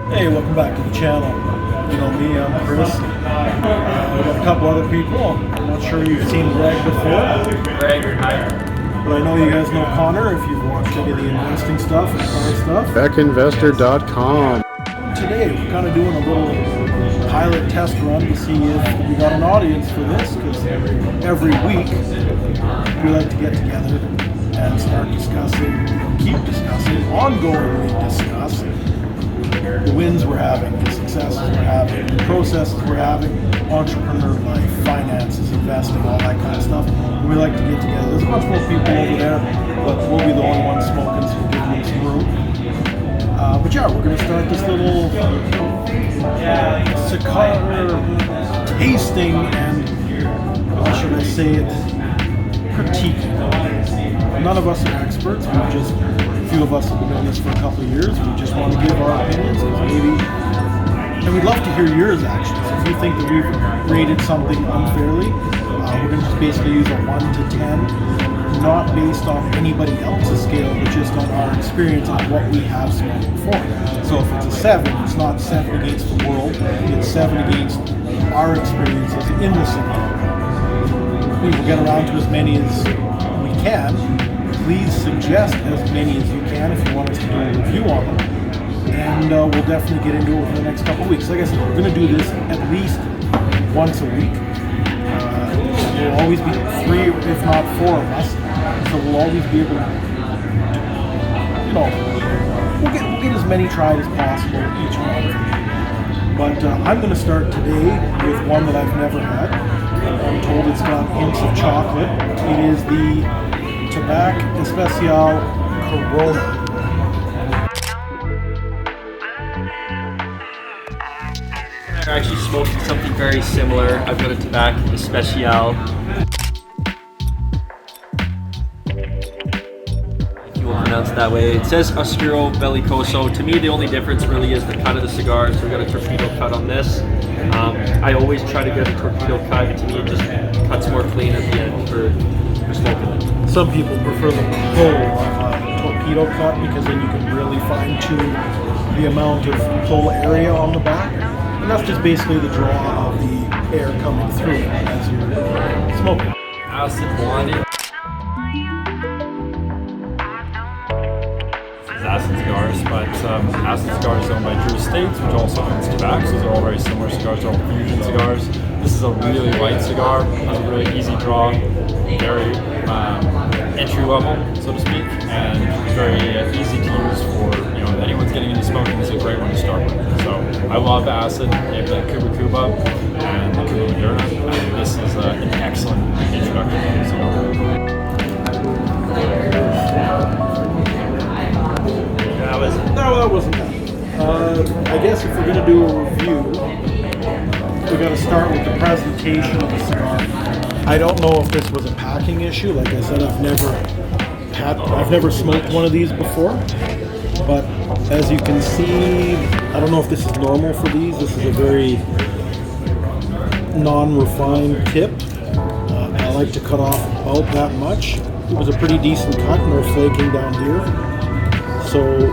Hey, welcome back to the channel. You know me, I'm Chris. We got a couple other people. I'm not sure you've seen Greg before. Greg, hi. But I know you guys know Connor if you've watched any of the investing stuff and car stuff. BeckInvestor.com. Today, we're kind of doing a little pilot test run to see if we got an audience for this, because every week we like to get together and start discussing, keep discussing, ongoingly discuss the wins we're having, the successes we're having, the processes we're having, entrepreneur life, finances, investing, all that kind of stuff. And we like to get together. There's a bunch more people over there, but we'll be the only ones smoking, so we'll give them some room. But yeah, we're going to start this little cigar tasting and, how should I say it, critiquing. None of us are experts. We're just, a few of us have been doing this for a couple of years. We just want to give our opinions, and we'd love to hear yours actually. So if you think that we've rated something unfairly, we're going to just basically use a 1 to 10, not based on anybody else's scale, but just on our experience on what we have smoked before. So if it's a 7, it's not 7 against the world, it's 7 against our experiences in the cigar. We will get around to as many as we can. Please suggest as many as you can if you want us to do a review on them. And we'll definitely get into it over the next couple of weeks. Like I said, we're going to do this at least once a week. There will always be 3, if not 4 of us. So we'll always be able to, we'll get as many tried as possible each month. But I'm going to start today with one that I've never had. I'm told it's got hints of chocolate. It is the Tobacco Especial Corona. I'm actually smoking something very similar. I've got a Tobacco Especial. If you will pronounce it that way. It says Oscuro Bellicoso. To me, the only difference really is the cut of the cigar. So we've got a torpedo cut on this. I always try to get a torpedo cut. To me, it just cuts more clean at the end for smoking it. Some people prefer the whole torpedo cut because then you can really fine tune the amount of pull area on the back. And that's just basically the draw of the air coming through it as you're smoking. Acid Blondie. This is Acid Cigars, but Acid Cigars is owned by Drew Estates, which also owns Tobacco. These are all very similar cigars, they're all fusion cigars. This is a really light cigar, has a really easy draw, very entry level, so to speak, and very easy to use for anyone's getting into smoking. This is a great one to start with. So I love Acid, they have the Cuba Cuba and the Cuba Moderna, and this is an excellent introduction to the cigar. That wasn't bad. I guess if we're going to do a review, we got to start with the presentation of the cigar. I don't know if this was a packing issue. Like I said, I've never smoked one of these before. But as you can see, I don't know if this is normal for these. This is a very non-refined tip. I like to cut off about that much. It was a pretty decent cut, no flaking down here. So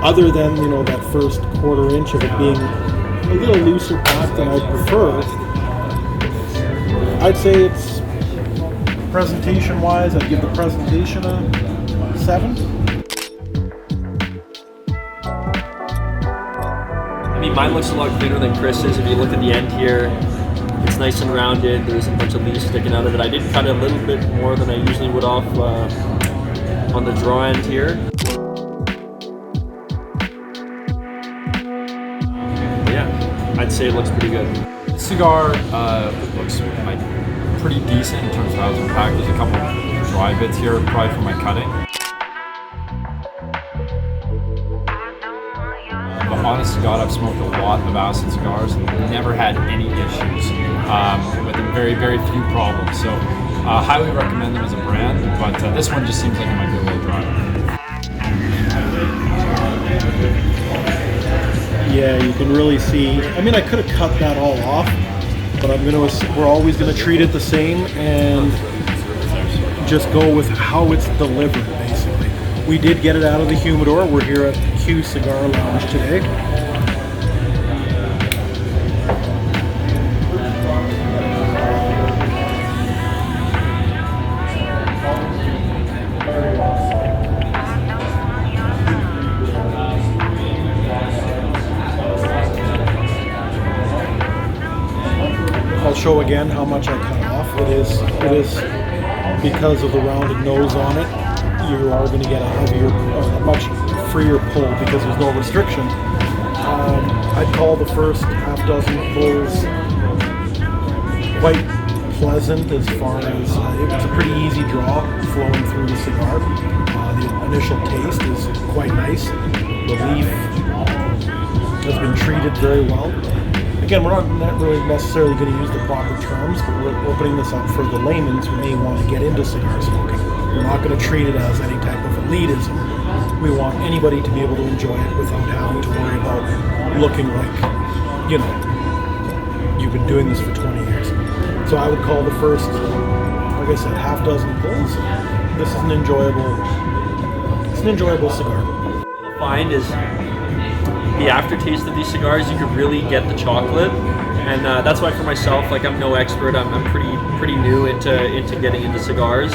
other than, that first 1/4 inch of it being a little looser packed than I'd prefer, I'd say it's, presentation-wise, I'd give the presentation a 7. I mean, mine looks a lot cleaner than Chris's. If you look at the end here, it's nice and rounded. There's a bunch of leaves sticking out of it. I did cut it a little bit more than I usually would off on the draw end here. But yeah, I'd say it looks pretty good. This cigar looks pretty decent in terms of how it's been packed. There's a couple dry bits here, probably for my cutting. But honest to God, I've smoked a lot of Acid cigars and never had any issues with them. Very, very few problems. So highly recommend them as a brand, but this one just seems like it might be a little dry. Yeah, you can really see. I mean, I could have cut that all off, but we're always gonna treat it the same and just go with how it's delivered, basically. We did get it out of the humidor. We're here at Q Cigar Lounge today. I'll show again how much I cut off. It is because of the rounded nose on it. You are going to get a heavier, a much freer pull because there's no restriction. I'd call the first half dozen pulls quite pleasant as far as it's a pretty easy draw flowing through the cigar. The initial taste is quite nice. The leaf has been treated very well. Again, we're not really necessarily going to use the proper terms, but we're opening this up for the laymen who may want to get into cigar smoking. We're not going to treat it as any type of elitism. We want anybody to be able to enjoy it without having to worry about looking like, you know, you've been doing this for 20 years. So I would call the first, like I said, half dozen pulls. This is an enjoyable cigar. What you'll find is the aftertaste of these cigars, you can really get the chocolate, and that's why for myself, like I'm no expert, I'm pretty new into getting into cigars,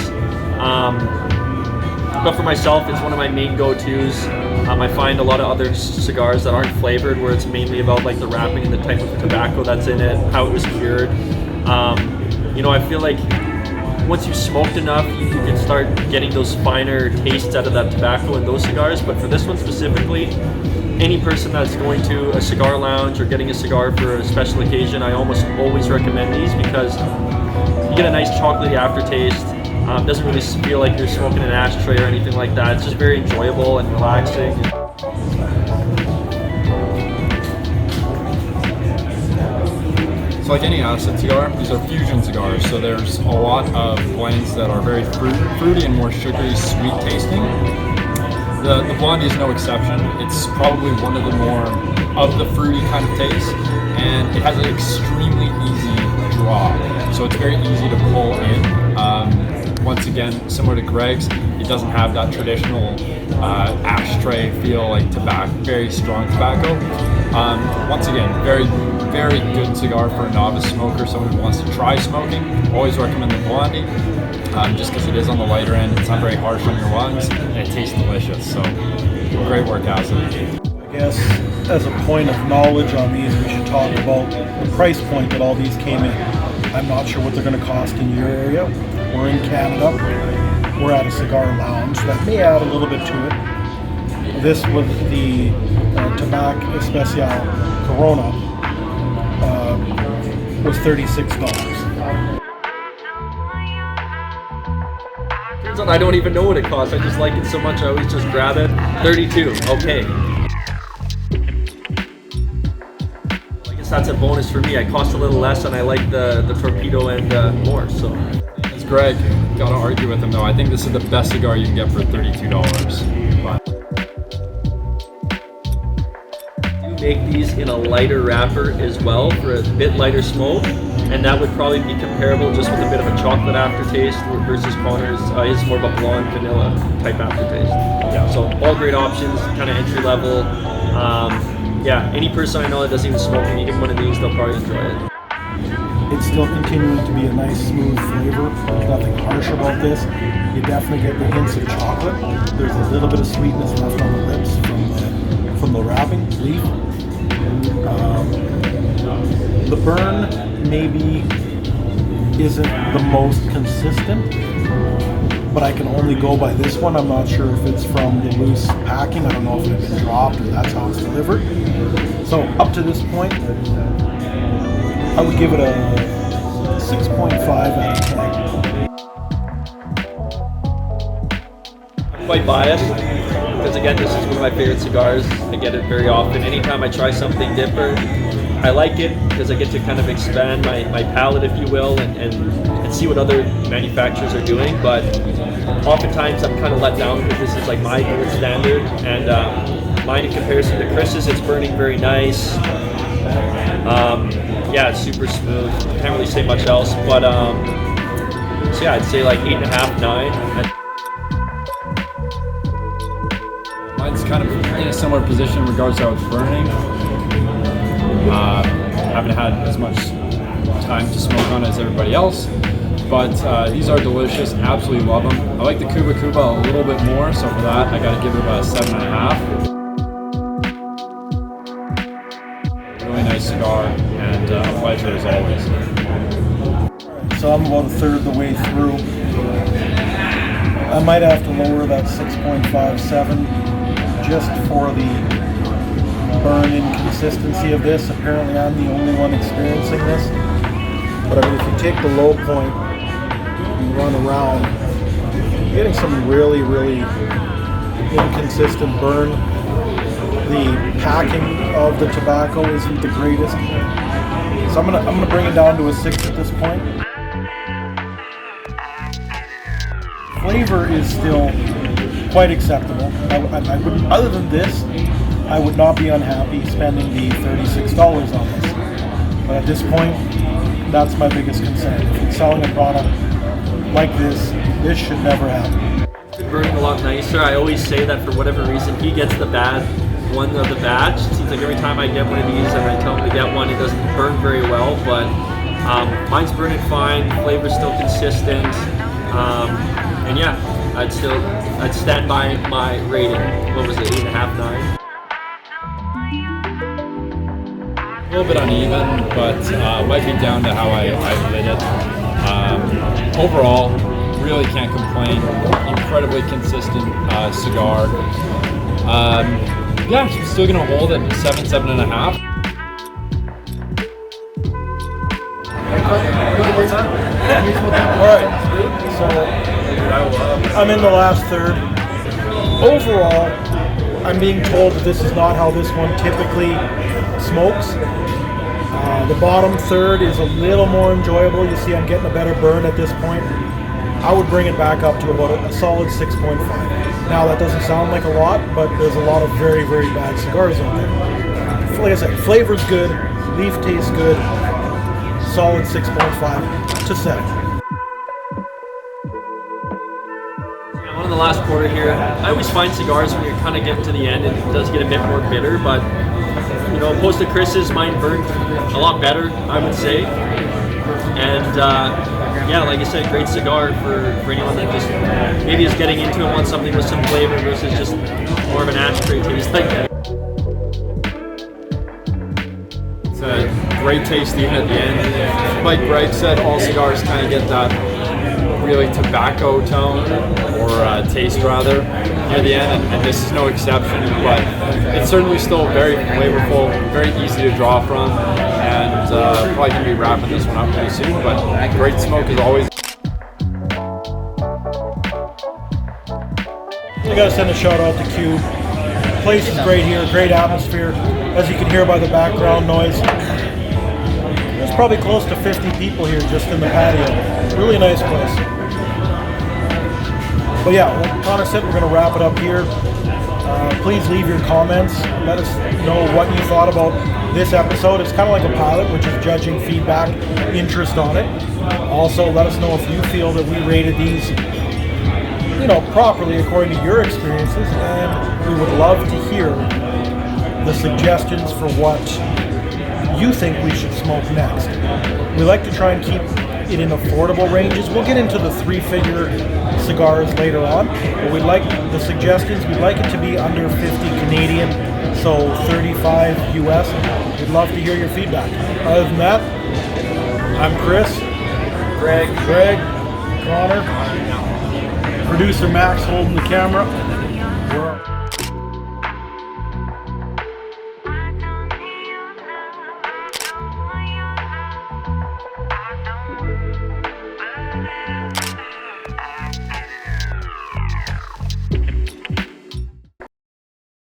but for myself, it's one of my main go-tos. I find a lot of other cigars that aren't flavored, where it's mainly about like the wrapping and the type of tobacco that's in it, how it was cured. You know, I feel like once you've smoked enough, you can start getting those finer tastes out of that tobacco in those cigars. But for this one specifically, any person that's going to a cigar lounge or getting a cigar for a special occasion, I almost always recommend these because you get a nice chocolatey aftertaste. Doesn't really feel like you're smoking an ashtray or anything like that. It's just very enjoyable and relaxing. So like any acid cigar, these are fusion cigars, so there's a lot of blends that are very fruity and more sugary, sweet tasting. The Blondie is no exception. It's probably one of the more of the fruity kind of taste, and it has an extremely easy draw. So it's very easy to pull in. Once again, similar to Greg's, it doesn't have that traditional ashtray feel like tobacco, very strong tobacco. Once again, very good cigar for a novice smoker, someone who wants to try smoking. Always recommend the Blondie, just because it is on the lighter end. It's not very harsh on your lungs, and it tastes delicious. So, great work, Acid. I guess as a point of knowledge on these, we should talk about the price point that all these came in. I'm not sure what they're going to cost in your area. We're in Canada. We're at a cigar lounge. That may add a little bit to it. This was the Tabac Especial Corona. Was $36. Turns out I don't even know what it costs. I just like it so much I always just grab it. 32, okay. I guess that's a bonus for me. I cost a little less and I like the torpedo and more, so. As Greg, gotta argue with him though. I think this is the best cigar you can get for $32. But make these in a lighter wrapper as well for a bit lighter smoke, and that would probably be comparable just with a bit of a chocolate aftertaste versus Connor's is more of a blonde vanilla type aftertaste. Yeah, so all great options, kind of entry level. Yeah, any person I know that doesn't even smoke and you give one of these, they'll probably enjoy it. It's still continuing to be a nice smooth flavor. There's nothing harsh about this. You definitely get the hints of chocolate. There's a little bit of sweetness left on the lips from the wrapping leaf. The burn maybe isn't the most consistent, but I can only go by this one. I'm not sure if it's from the loose packing. I don't know if it's been dropped or that's how it's delivered. So up to this point, I would give it a 6.5 out of 10. I'm quite biased because again, this is one of my favorite cigars. I get it very often. Anytime I try something different, I like it because I get to kind of expand my palate, if you will, and see what other manufacturers are doing. But oftentimes I'm kind of let down because this is like my gold standard, and mine in comparison to Chris's, it's burning very nice. Yeah, it's super smooth. Can't really say much else, but so yeah, I'd say like 8.5, 9. mine's kind of in a similar position in regards to how it's burning. Haven't had as much time to smoke on as everybody else, but these are delicious. Absolutely love them. I like the Cuba Cuba a little bit more, so for that I got to give it about a 7.5. Really nice cigar, and a pleasure as always. So I'm about a third of the way through. I might have to lower that 6.57 just for the burn inconsistency of this. Apparently I'm the only one experiencing this. But I mean, if you take the low point and run around, you're getting some really, really inconsistent burn. The packing of the tobacco isn't the greatest. So I'm gonna bring it down to a 6 at this point. Flavor is still quite acceptable. I wouldn't, other than this, I would not be unhappy spending the $36 on this. But at this point, that's my biggest concern. If it's selling a product like this should never happen. It's burning a lot nicer. I always say that for whatever reason, he gets the bad one of the batch. It seems like every time I get one of these and I tell him to get one, it doesn't burn very well, but mine's burning fine, flavor's still consistent, and yeah, I'd stand by my rating. What was it, 8.5, 9? A little bit uneven, but might be down to how I lit it. Overall, really can't complain. Incredibly consistent cigar. Yeah, I'm still gonna hold it 7, 7.5. Alright, so I'm in the last third. Overall, I'm being told that this is not how this one typically smokes. The bottom third is a little more enjoyable. You see I'm getting a better burn at this point. I would bring it back up to about a solid 6.5. Now that doesn't sound like a lot, but there's a lot of very, very bad cigars out there. Like I said, flavor's good, leaf tastes good, solid 6.5 to 7. On the last quarter here, I always find cigars when you're kind of getting to the end, it does get a bit more bitter, but you know, opposed to Chris's, mine burned a lot better, I would say. And yeah, like I said, great cigar for anyone that just maybe is getting into it, wants something with some flavor versus just more of an ashtray taste like that. It's a great taste even at the end. Like Greg said, all cigars kind of get that really tobacco tone, or taste rather, near the end, and this is no exception, but it's certainly still very flavorful, very easy to draw from, and probably going to be wrapping this one up pretty soon, but great smoke as always. I gotta send a shout out to Q. The place is great here, great atmosphere. As you can hear by the background noise, there's probably close to 50 people here just in the patio. Really nice place. But yeah, like Connor said, we're gonna wrap it up here. Please leave your comments. Let us know what you thought about this episode. It's kind of like a pilot, which is judging feedback, interest on it. Also, let us know if you feel that we rated these, you know, properly according to your experiences, and we would love to hear the suggestions for what you think we should smoke next. We like to try and keep it in affordable ranges. We'll get into the 3-figure cigars later on, but we'd like the suggestions. We'd like it to be under 50 Canadian, so 35 US. We'd love to hear your feedback. Other than that, I'm Chris, Greg, Connor, producer Max holding the camera. We're